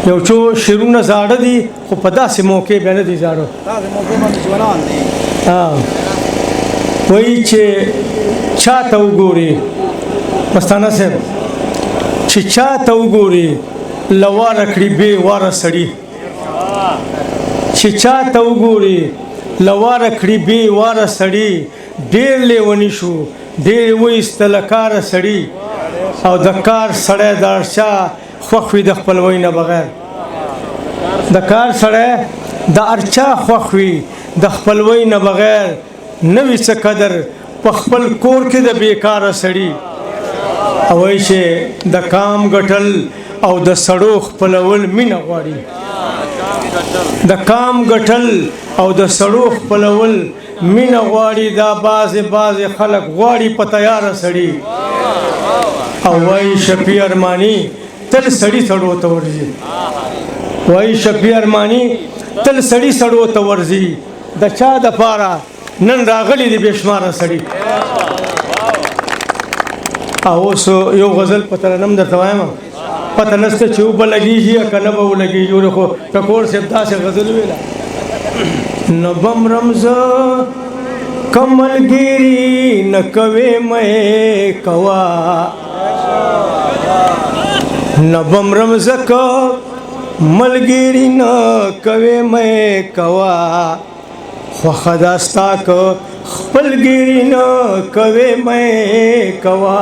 یو څو شعرونه زاړه دي خو په داسې موقع بیا نه دي زاړه وایي چې چا ته وګوري مستانه صاحب چې چا ته وګوري لواره کړي بې واره سړي چې چا ته وګوري لواره کړي بې واره سړي ډېر لیونی شو ډېر وایستله کاره سړي او د کار سړی د اړچا خوښ وي د خپلوۍ نه بغیر د کار سړی د اړچا خوښ وي د خپلوۍ نه بغیر نه وي څه قدر په خپل کور کې د بېکاره سړي او وایي چې د کام ګټل او د سړو خپلول مینه غواړي د کام ګټل او د سړو خپلول مینه غواړي دا بعضې خلک غواړي په تیاره سړي او وایي شفیع ارماني تل سړي سړو ته ورځي وایي شفیع ارماني تل سړي سړو ته ورځي د چا دپاره نن راغلي دي بې شماره سړي او اوس یو غزل په ترنم درته وایم پته نشته چې اوبه لګېږي که نه به ولګېږي خو ټکور صاحب داسې غزل ویله نه بم رمزه که ملګري نه کوې مې کوه نه بم رمزه که ملګري نه کوې مې کوه خوښه دا ستا که خپلګري نه کوې مې کوه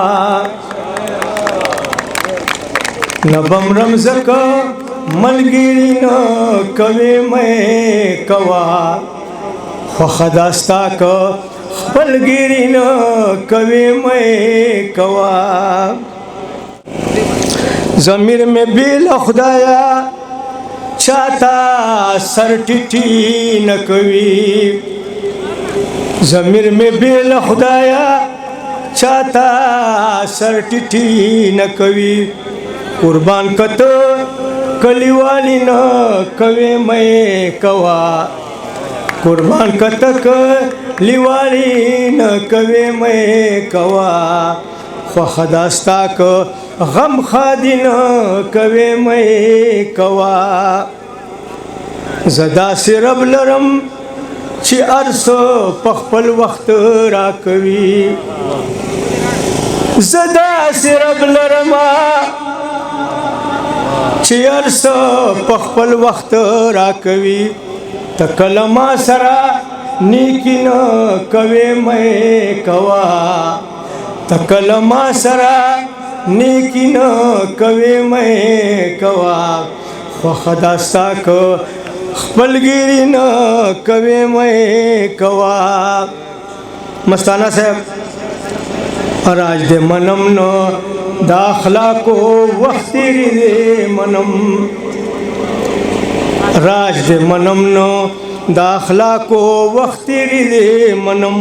نه بم رمزه که ملګري نه کوې مې کوه خوښه دا ستا که خپلګري نه کوې مې کوه ضمیر مې بې له خدایه چاته سر ټیټي نه کوي ضمیر مې بې له خدایه چاته سر ټیټي نه کوي قربان کته کلیوالی نه کوي مې کوه قربان کته کلیوالی نه کوي مې کوه خوښه دا ستا که غم خادي نه کوي مې کوه زه داسې رب لرم چې هر څه په خپل وخت راکوي زه داسې رب لرم چې هر څه په خپل وخت راکوي ته کله ما سره نیکي نه کوې مې کوه ته کله ما سره نیکی نه کوي مې کوه خوښه دا ستا که خپلګري نه کوي مې کوه مستانه صاحب راج دې منم نو د اخلاقو وخت تېرې دې منم راج دې منم نو د اخلاقو وخت تېرې دې منم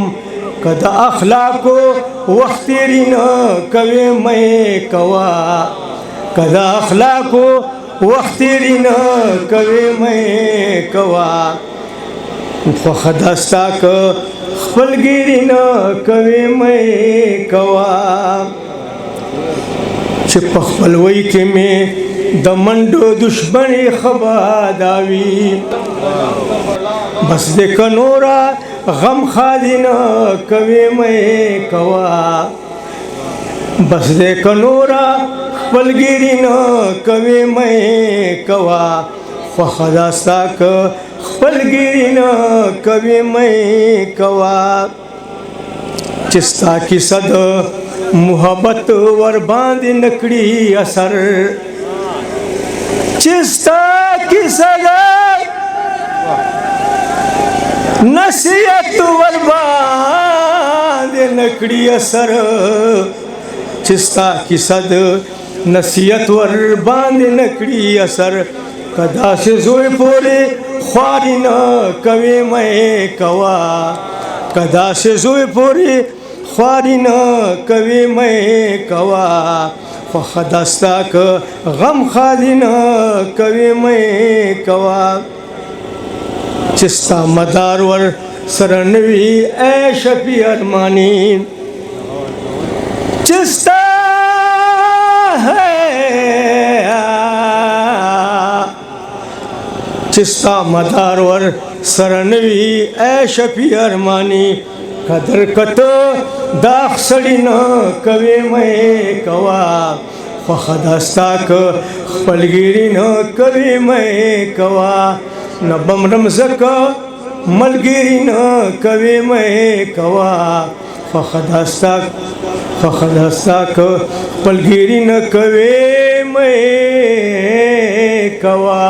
که د اخلاقو وخت تېرې نه کوې مې کوه که د اخلاقو وخت تېرې نه کوې مې کوه خوښه دا ستا که خپلګري نه کوې مې کوه چې په خپلوۍ کې مې د منډو دشمني خباداوي بس دې که نوره غم خادي نه کوي مې کوه بس دې که نوره خپلګري نه کوي مې کوه خوښه دا ستا که خپلګري نه کوي مې کوه چې ستا کیسه د محبت ور باندې نه کړي اثر چې ستا کیسه د نصیحت ور باندې نه کړي اثر چې ستا کیسه د نصیحت ور باندې نه کړي اثر که داسې زوی پورې خواري نه کوې مې کوه که داسې زوی پورې خواري نه کوې مې کوه خوښه دا ستا که غم خالي نه کوې مې کوه چې ستا مدار ور سره نه وي ای شفیع ارماني چې ستا चिस्ता मदारवर सरनवी ऐ शफी अरमानी कदर कत दाख सड़ी न कवे मैं कवा फखदस्ताक पलगिरी न कवे मैं कवा न बमरम जक मलगिरी न कवे मैं कवा फखदस्ताक पलगिरी न कवे मैं कवा